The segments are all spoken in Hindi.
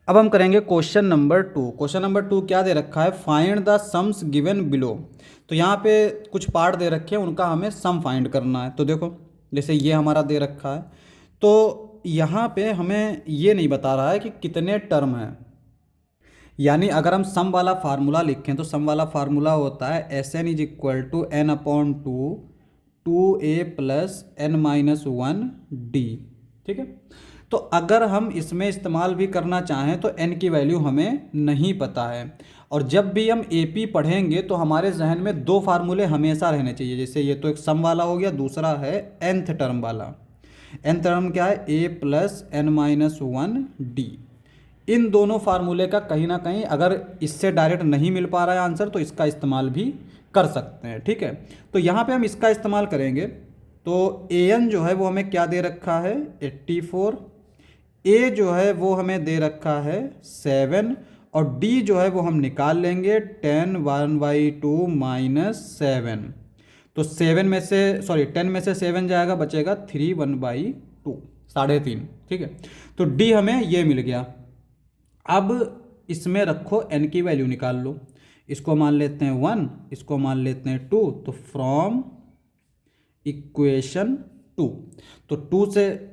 अब हम करेंगे क्वेश्चन नंबर 2। क्वेश्चन नंबर 2 क्या दे रखा है, find the sums given below. तो यहाँ पे कुछ पार्ट दे रखे हैं, उनका हमें सम फाइंड करना है। तो देखो, जैसे ये हमारा दे रखा है, तो यहाँ पे हमें ये नहीं बता रहा है कि कितने टर्म हैं। यानी अगर हम सम वाला फार्मूला लिखें तो सम वाला फार्मूला होता है S N is equal to N upon two A plus N minus one D. ठीक है, तो अगर हम इसमें इस्तेमाल भी करना चाहें तो n की वैल्यू हमें नहीं पता है। और जब भी हम AP पढ़ेंगे तो हमारे जहन में दो फार्मूले हमेशा रहने चाहिए। जैसे ये तो एक सम वाला हो गया, दूसरा है nth टर्म वाला। nth टर्म क्या है, a plus N minus one d. इन दोनों फार्मूले का कहीं ना कहीं अगर इससे डायरेक्ट नहीं मिल पा रहा है आंसर, तो इसका इस्तेमाल भी कर सकते हैं। ठीक है, तो यहाँ पे हम इसका इस्तेमाल करेंगे। तो an जो है वो हमें क्या दे रखा है, 84। ए जो है वो हमें दे रखा है 7, और डी जो है वो हम निकाल लेंगे 10 1/2 माइनस 7। तो 7 में से 10 में से 7 जाएगा, बचेगा 3 1/2, 3.5। ठीक है, तो डी हमें ये मिल गया। अब इसमें रखो n की वैल्यू निकाल लो। इसको मान लेते हैं 1, इसको मान लेते हैं 2। तो फ्रॉम इक्वेशन 2, तो 2 से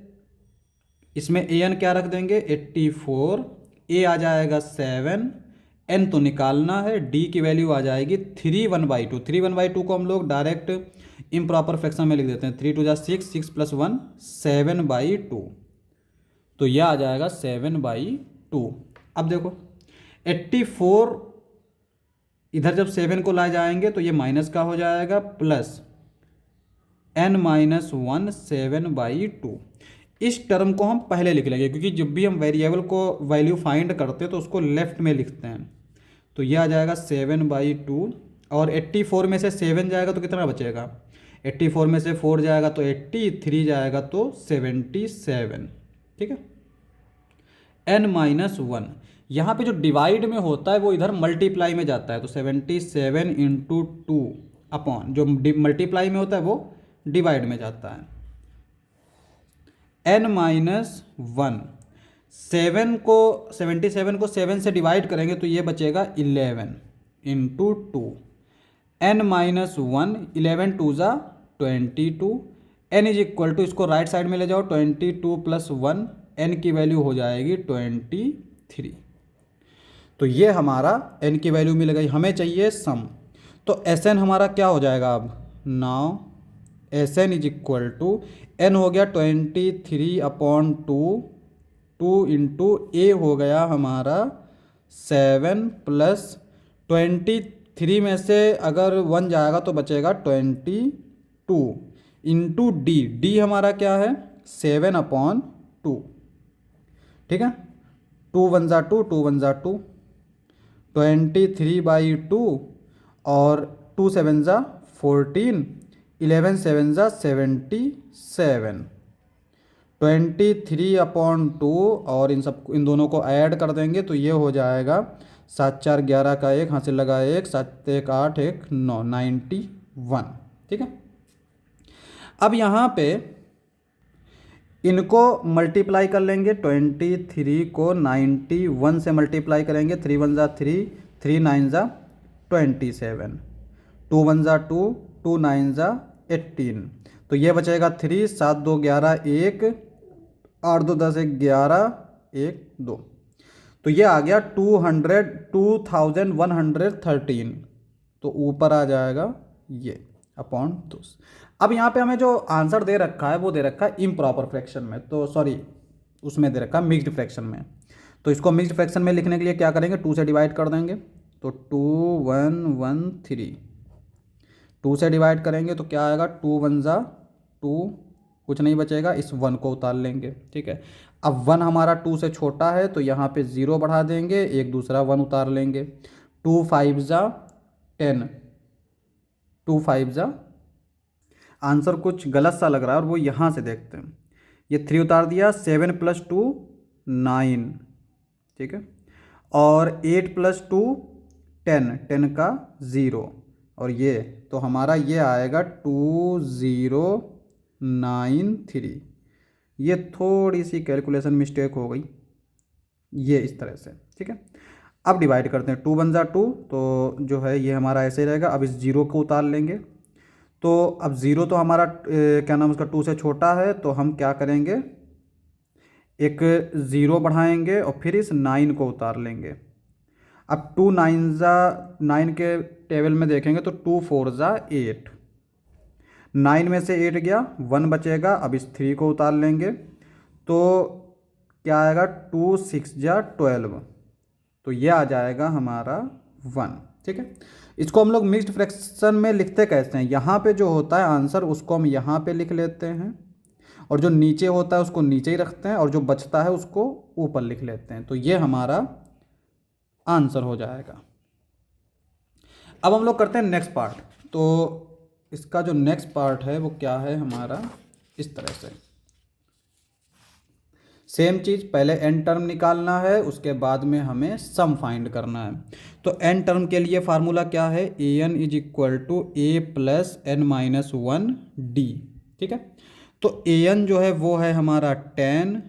इसमें an क्या रख देंगे, 84। a आ जाएगा 7, n तो निकालना है, d की वैल्यू आ जाएगी 3 1/2। 3 1/2 को हम लोग डायरेक्ट इम्प्रॉपर फ्रैक्शन में लिख देते हैं। 3 2 जा 6, 6 + 1 7/2। तो यह आ जाएगा 7/2। अब देखो 84, इधर जब 7 को ला जाएंगे तो ये माइनस का हो जाएगा, प्लस n माइनस 1 7/2। इस टर्म को हम पहले लिख लेंगे, क्योंकि जब भी हम वेरिएबल को वैल्यू फाइंड करते हैं तो उसको लेफ्ट में लिखते हैं। तो ये आ जाएगा 7/2, और 84 में से 7 जाएगा तो कितना बचेगा, 84 में से 4 जाएगा तो 80, 3 जाएगा तो 77। ठीक है, n माइनस 1। यहाँ पे जो डिवाइड में होता है वो इधर मल्टीप्लाई में जाता है। तो 77 इंटू 2 अपॉन, जो मल्टीप्लाई में होता है वो डिवाइड में जाता है। n माइनस 1, 77 को 7 से डिवाइड करेंगे तो ये बचेगा 11 इंटू 2। n माइनस 1, 11 2 ज़ा 22। n इज इक्वल टू, इसको राइट साइड में ले जाओ, 22 प्लस 1, n की वैल्यू हो जाएगी 23। तो ये हमारा n की वैल्यू मिल गई। हमें चाहिए सम। तो Sn हमारा क्या हो जाएगा अब, now Sn is equal to, n हो गया 23/2, 2 इंटू ए हो गया हमारा 7, प्लस 23 में से अगर 1 जाएगा तो बचेगा 22, इंटू डी। डी हमारा क्या है, 7/2। ठीक है, 2 1 ज़ा 2, 2 1 ज़ा 2, 23/2, और 2 7 ज़ा 14, 11 7 ज़ा 77, 23/2, और इन दोनों को ऐड कर देंगे तो ये हो जाएगा 7 4 11 का 1, हाथ से लगा 1, 7 1 8 1 9, 91। ठीक है, अब यहाँ पे इनको मल्टीप्लाई कर लेंगे। 23 को 91 से मल्टीप्लाई करेंगे। 3 1 ज़ा 3, 3 9 ज़ा 27, 2 1 ज़ा 2, 2 9 ज़ा 18। तो ये बचेगा 3, 7 2 11 1, 8 2 10 11 1 2। तो ये आ गया 2113। तो ऊपर आ जाएगा ये अपॉन 2। अब यहाँ पे हमें जो आंसर दे रखा है वो दे रखा है इम्प्रॉपर फ्रैक्शन में, तो सॉरी उसमें दे रखा है मिक्स्ड फ्रैक्शन में। तो इसको मिक्स्ड फ्रैक्शन में लिखने के लिए क्या करेंगे, 2 से डिवाइड कर देंगे। तो 2 1 1 3, 2 से डिवाइड करेंगे तो क्या आएगा, 2 1 ज़ा 2, कुछ नहीं बचेगा, इस 1 को उतार लेंगे। ठीक है, अब 1 हमारा 2 से छोटा है तो यहाँ पे 0 बढ़ा देंगे, एक दूसरा 1 उतार लेंगे। 2 5 ज़ा 10, 2 5 ज़ा, आंसर कुछ गलत सा लग रहा है और वो यहाँ से देखते हैं। ये 3 उतार दिया, 7 + 2 9। ठीक है, और 8 + 2 10, 10 का 0, और ये तो हमारा ये आएगा 2093। ये थोड़ी सी कैलकुलेशन मिस्टेक हो गई, ये इस तरह से, ठीक है। अब डिवाइड करते हैं, 2 वन ज़ा 2, तो जो है ये हमारा ऐसे ही रहेगा। अब इस जीरो को उतार लेंगे, तो अब ज़ीरो तो हमारा क्या नाम उसका 2 से छोटा है, तो हम क्या करेंगे, एक ज़ीरो बढ़ाएंगे और फिर इस 9 को उतार लेंगे। अब 2 नाइन ज़ा 9 के टेबल में देखेंगे तो 2 4 ज़ा 8, 9 में से 8 गया, 1 बचेगा। अब इस 3 को उतार लेंगे तो क्या आएगा, 2 6 जा 12, तो ये आ जाएगा हमारा 1, ठीक है। इसको हम लोग मिक्स्ड फ्रैक्शन में लिखते कैसे हैं, यहाँ पे जो होता है आंसर उसको हम यहाँ पे लिख लेते हैं, और जो नीचे होता है उसको नीचे ही रखते हैं, और जो बचता है उसको ऊपर लिख लेते हैं, तो ये हमारा आंसर हो जाएगा। अब हम लोग करते हैं नेक्स्ट पार्ट। तो इसका जो नेक्स्ट पार्ट है वो क्या है हमारा, इस तरह से सेम चीज़, पहले एन टर्म निकालना है, उसके बाद में हमें सम फाइंड करना है। तो एन टर्म के लिए फार्मूला क्या है, a n is equal to A plus N minus 1 d, ठीक है। तो ए एन जो है वो है हमारा 10,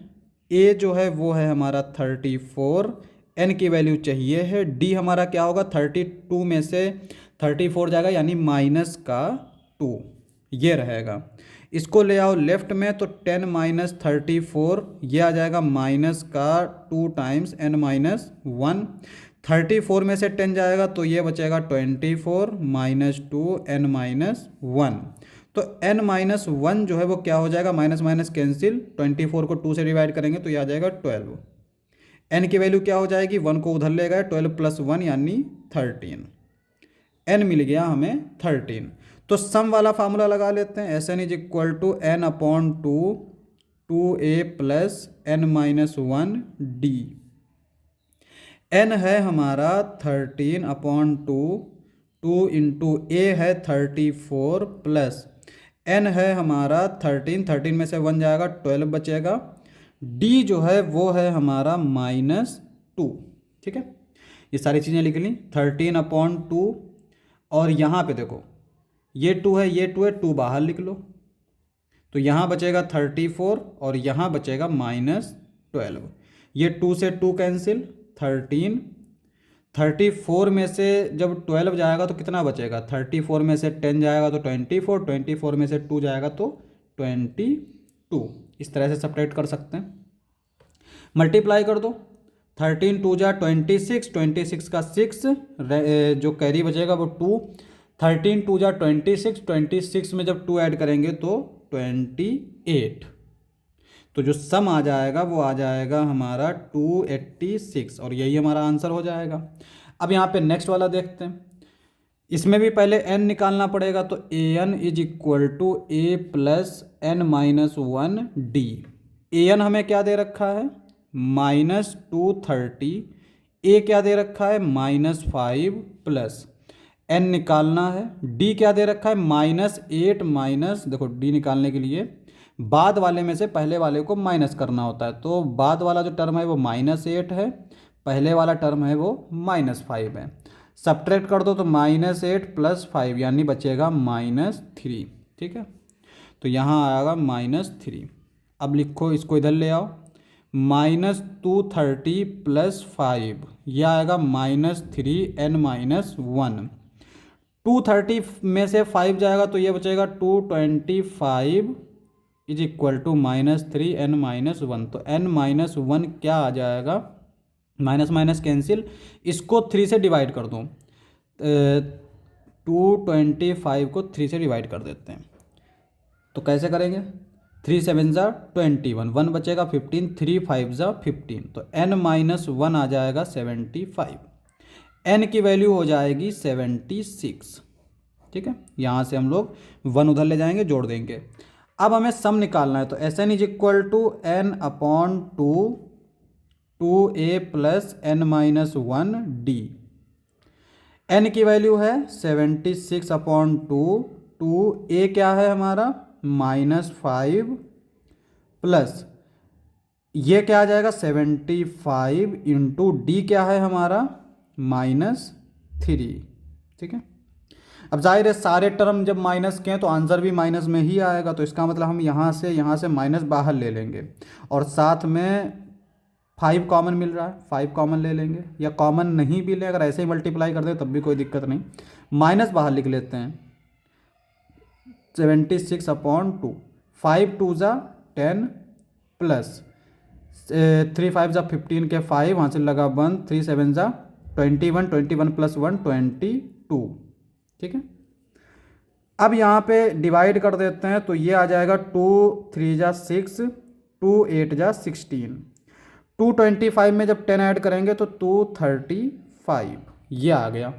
ए जो है वो है हमारा 34, एन की वैल्यू चाहिए है, डी हमारा क्या होगा, 32 में से 34 जाएगा यानी माइनस का 2, ये रहेगा। इसको ले आओ लेफ्ट में, तो 10 माइनस 34 ये आ जाएगा माइनस का 2 टाइम्स एन माइनस 1, 34 में से 10 जाएगा तो ये बचेगा 24 माइनस 2 एन माइनस 1। तो एन माइनस 1 जो है वो क्या हो जाएगा, माइनस माइनस कैंसिल, 24 को 2 से डिवाइड करेंगे तो ये आ जाएगा 12। एन की वैल्यू क्या हो जाएगी, 1 को उधर ले गए, 12 प्लस 1 यानी 13, एन मिल गया हमें 13। तो सम वाला फार्मूला लगा लेते हैं, S N is equal to N upon 2 2 A plus N minus 1 D. N है हमारा 13 अपॉन 2, 2 इंटू ए है 34 प्लस एन है हमारा 13 में से 1 जाएगा 12 बचेगा, डी जो है वो है हमारा माइनस 2, ठीक है। ये सारी चीज़ें लिख ली, 13 अपॉन 2, और यहाँ पे देखो ये 2 है, ये 2 है, 2 बाहर लिख लो, तो यहाँ बचेगा 34 और यहाँ बचेगा माइनस 12, ये 2 से 2 कैंसिल, 13, 34 में से जब 12 जाएगा तो कितना बचेगा, 34 में से 10 जाएगा तो 24, 24 में से 2 जाएगा तो 22, इस तरह से सब्ट्रैक्ट कर सकते हैं। मल्टीप्लाई कर दो, 13 2 जा 26, 26 का 6, जो कैरी बचेगा वो 2, 13 2 जा 26, 26 में जब 2 ऐड करेंगे तो 28, तो जो सम आ जाएगा वो आ जाएगा हमारा 286, और यही हमारा आंसर हो जाएगा। अब यहाँ पे नेक्स्ट वाला देखते हैं, इसमें भी पहले n निकालना पड़ेगा, तो a n is equal to A plus N minus 1 d. A n हमें क्या दे रखा है, माइनस 230, ए क्या दे रखा है, माइनस 5 प्लस एन निकालना है, डी क्या दे रखा है, माइनस 8 माइनस, देखो डी निकालने के लिए बाद वाले में से पहले वाले को माइनस करना होता है, तो बाद वाला जो टर्म है वो -8 है, पहले वाला टर्म है वो -5 है, सब्ट्रैक्ट कर दो तो -8 प्लस 5 यानी बचेगा -3, ठीक है। तो यहाँ आएगा -3। अब लिखो, इसको इधर ले आओ, -230 प्लस 5 यह आएगा -3 n माइनस 1, 230 में से 5 जाएगा तो ये बचेगा 225 is equal to -3 n minus 1, तो n माइनस 1 क्या आ जाएगा, माइनस माइनस कैंसिल, इसको 3 से डिवाइड कर दो, 225 को 3 से डिवाइड कर देते हैं, तो कैसे करेंगे, 3 7 ज़ा 21, 1 बचेगा 15, 3 5 ज़ा 15, तो n माइनस 1 आ जाएगा 75, n की वैल्यू हो जाएगी 76, ठीक है। यहाँ से हम लोग 1 उधर ले जाएंगे, जोड़ देंगे। अब हमें सम निकालना है, तो S N is equal to N upon 2 A plus N minus 1 D. N की वैल्यू है 76 अपॉन 2 ए क्या है हमारा -5 प्लस ये क्या आ जाएगा 75 इंटू डी क्या है हमारा -3, ठीक है। अब जाहिर है सारे टर्म जब माइनस के हैं तो आंसर भी माइनस में ही आएगा, तो इसका मतलब हम यहाँ से माइनस बाहर ले लेंगे, और साथ में 5 कॉमन मिल रहा है, 5 कॉमन ले लेंगे, या कॉमन नहीं भी लें, अगर ऐसे ही मल्टीप्लाई कर दें तब भी कोई दिक्कत नहीं। माइनस बाहर लिख लेते हैं, 76/2, 5 2 ज़ा 10 प्लस 3 5 ज़ा 15 के 5, वहाँ से लगा 1, 3 7 ज़ा 21, 21 प्लस 1 22। ठीक है, अब यहाँ पे डिवाइड कर देते हैं, तो ये आ जाएगा 2 3 ज़ा 6, 2 8 ज़ा 16, 225 में जब 10 ऐड करेंगे तो 235, ये आ गया।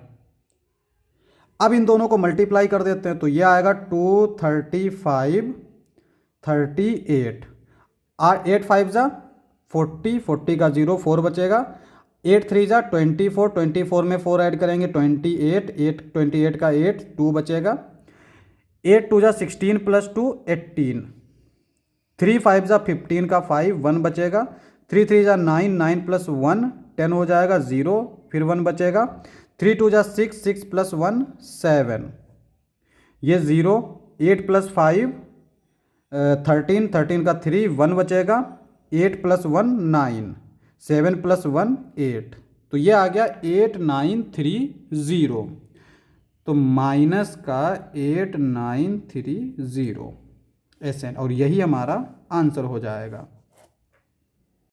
अब इन दोनों को मल्टीप्लाई कर देते हैं, तो ये आएगा 235 38, और 8 5 ज़ा 40, 40 का 0 4 बचेगा, 8 3 ज़ा 24, 24 में 4 ऐड करेंगे 28, 8 28 का 8 2 बचेगा, 8 2 ज़ा 16 प्लस 2 18, 3 5 ज़ा 15 का 5 1 बचेगा, 3 3 ज़ा 9, 9 प्लस 1 10 हो जाएगा 0, फिर 1 बचेगा, 3 2 ज़ा 6, 6 प्लस 1 7, ये 0, 8 प्लस 5 13, 13 का 3 1 बचेगा, 8 प्लस 1 9, 7 प्लस 1 8, तो ये आ गया 8930, तो माइनस का 8930 ऐसे, और यही हमारा आंसर हो जाएगा।